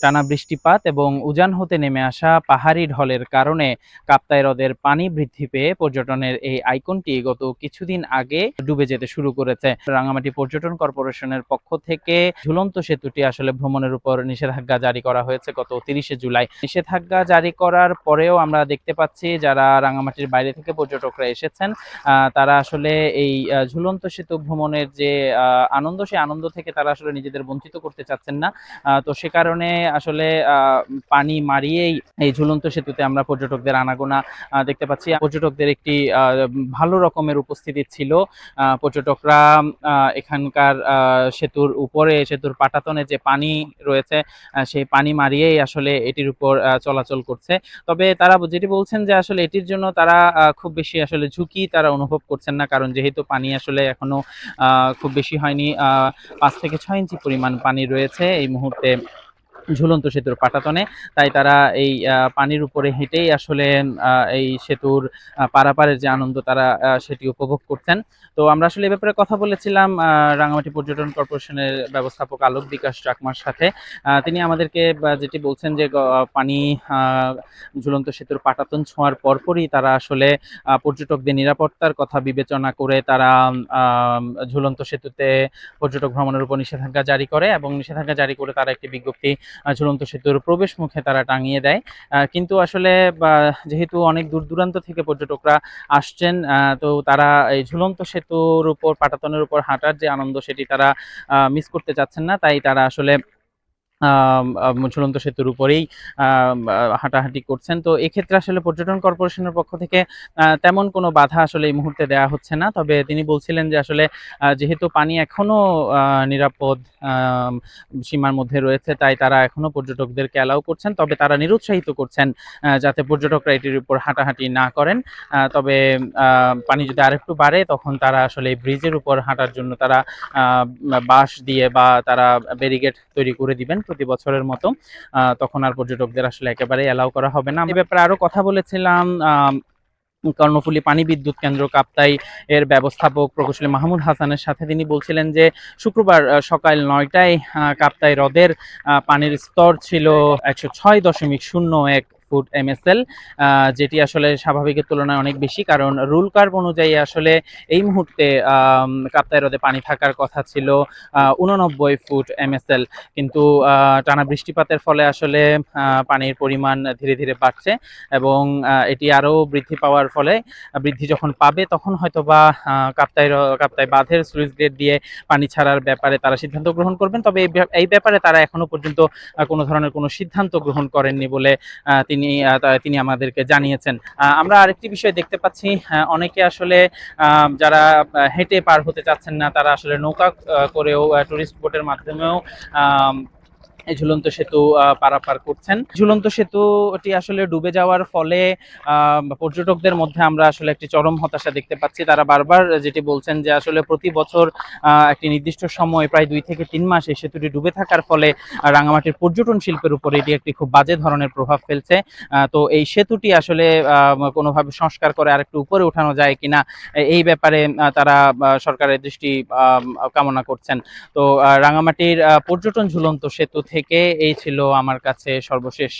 টানা বৃষ্টিপাত এবং উজান হতে নেমে আসা পাহাড়ি ঢলের কারণে কাপ্তাই হ্রদের পানি বৃদ্ধি পেয়ে পর্যটনের এই আইকনটি গত কিছুদিন আগে ডুবে যেতে শুরু করেছে। রাঙামাটি পর্যটন কর্পোরেশনের পক্ষ থেকে ঝুলন্ত সেতুটি আসলে ভ্রমণের উপর নিষেধাজ্ঞা জারি করা হয়েছে গত 30শে জুলাই। নিষেধাজ্ঞা জারি করার পরেও আমরা দেখতে পাচ্ছি যারা রাঙামাটির বাইরে থেকে পর্যটকরা এসেছেন তারা আসলে এই ঝুলন্ত সেতু ভ্রমণের যে আনন্দ, সেই আনন্দ থেকে তারা আসলে নিজেদের বঞ্চিত করতে চাচ্ছেন না। তো সে কারণে আসলে পানি মারিয়েই এই ঝুলন্ত সেতুতে আমরা পর্যটকদের আনাগোনা দেখতে পাচ্ছি। পর্যটকদের একটি ভালো রকমের উপস্থিতি ছিল। পর্যটকরা এখানকার সেতুর উপরে, সেতুর পাটাতনে যে পানি রয়েছে সেই পানি মারিয়েই আসলে এটির উপর চলাচল করছে। তবে তারা যেটি বলছেন যে আসলে এটির জন্য তারা খুব বেশি আসলে ঝুঁকি তারা অনুভব করছেন না, কারণ যেহেতু পানি আসলে এখনো খুব বেশি হয়নি, 5 থেকে 6 ইঞ্চি পরিমাণ পানি রয়েছে এই মুহূর্তে ঝুলন্ত সেতুর পাটাতনে। তাই তারা এই পানির উপরে হেঁটেই আসলে এই সেতুর পারাপারের যে আনন্দ তারা সেটি উপভোগ করছেন। তো আমরা আসলে এই ব্যাপারে কথা বলেছিলাম রাঙামাটি পর্যটন কর্পোরেশনের ব্যবস্থাপক আলোক বিকাশ চাকমার সাথে। তিনি আমাদেরকে যেটি বলছেন যে পানি ঝুলন্ত সেতুর পাটাতন ছোঁয়ার পরপরই তারা আসলে পর্যটকদের নিরাপত্তার কথা বিবেচনা করে তারা ঝুলন্ত সেতুতে পর্যটক ভ্রমণের উপর নিষেধাজ্ঞা জারি করে এবং নিষেধাজ্ঞা জারি করে তারা একটি বিজ্ঞপ্তি ঝুলন্ত সেতুর প্রবেশ মুখে তারা টাঙিয়ে দেয়। কিন্তু আসলে যেহেতু অনেক দূর দূরান্ত থেকে পর্যটকরা আসছেন, তো তারা এই ঝুলন্ত সেতুর উপর, পাটাতনের উপর হাঁটার যে আনন্দ সেটি তারা মিস করতে চাচ্ছেন না। তাই তারা আসলে ঝুলন্ত সেতুর উপরেই হাঁটাহাঁটি করছেন। তো এক্ষেত্রে আসলে পর্যটন কর্পোরেশনের পক্ষ থেকে তেমন কোনো বাধা আসলে এই মুহূর্তে দেওয়া হচ্ছে না। তবে তিনি বলছিলেন যে আসলে যেহেতু পানি এখনো নিরাপদ সীমার মধ্যে রয়েছে, তাই তারা এখনো পর্যটকদেরকে অ্যালাউ করছেন। তবে তারা নিরুৎসাহিত করছেন যাতে পর্যটকরা এটির উপর হাঁটাহাঁটি না করেন। তবে পানি যদি আরেকটু বাড়ে তখন তারা আসলে এই ব্রিজের উপর হাঁটার জন্য তারা বাঁশ দিয়ে বা তারা ব্যারিকেড তৈরি করে দিবেন প্রতি বছরের মতো। তখন আর পর্যটকদের আসলে একেবারে অ্যালাউ করা হবে না। এই ব্যাপারে আরো কথা বলেছিলাম কর্ণফুলী পানি বিদ্যুৎ কেন্দ্র কাপ্তাই এর ব্যবস্থাপক প্রকৌশলী মাহমুদ হাসানের সাথে। তিনি বলছিলেন যে শুক্রবার সকাল 9টায় কাপ্তাই হ্রদের পানির স্তর ছিল 106.01 ফুট MSL, যেটি আসলে স্বাভাবিকের তুলনায় অনেক বেশি, কারণ রুল কার্ভ অনুযায়ী আসলে এই মুহূর্তে কাপ্তাই হ্রদে পানি থাকার কথা ছিল 89 ফুট MSL। কিন্তু টানা বৃষ্টিপাতের ফলে আসলে পানির পরিমাণ ধীরে ধীরে বাড়ছে এবং এটি আরও বৃদ্ধি পাওয়ার ফলে, বৃদ্ধি যখন পাবে তখন হয়তোবা কাপ্তাই বাঁধের স্লুইস গেট দিয়ে পানি ছাড়ার ব্যাপারে তারা সিদ্ধান্ত গ্রহণ করবেন। তবে এই ব্যাপারে তারা এখনো পর্যন্ত কোনো ধরনের কোনো সিদ্ধান্ত গ্রহণ করেননি বলে তিনি আমাদেরকে জানিয়েছেন। আমরা আরেকটি বিষয় দেখতে পাচ্ছি, অনেকে আসলে যারা হেঁটে পার হতে চাচ্ছেন না, তারা আসলে নৌকা করেও, টুরিস্ট বোটের মাধ্যমেও এই ঝুলন্ত সেতু পারাপার করছেন। ঝুলন্ত সেতুটি আসলে ডুবে যাওয়ার ফলে পর্যটকদের মধ্যে আমরা আসলে একটি চরম হতাশা দেখতে পাচ্ছি। তারা বারবার যেটি বলছেন যে আসলে প্রতি বছর একটি নির্দিষ্ট সময়, প্রায় 2 থেকে 3 মাস এই সেতুটি ডুবে থাকার ফলে রাঙামাটির পর্যটন শিল্পের উপর এটি একটি খুব বাজে ধরনের প্রভাব ফেলছে। তো এই সেতুটি আসলে কোনোভাবে সংস্কার করে আরেকটু উপরে উঠানো যায় কিনা, এই ব্যাপারে তারা সরকারের দৃষ্টি কামনা করছেন। তো রাঙামাটির পর্যটন ঝুলন্ত সেতু থেকে এই ছিল আমার কাছে সর্বশেষ।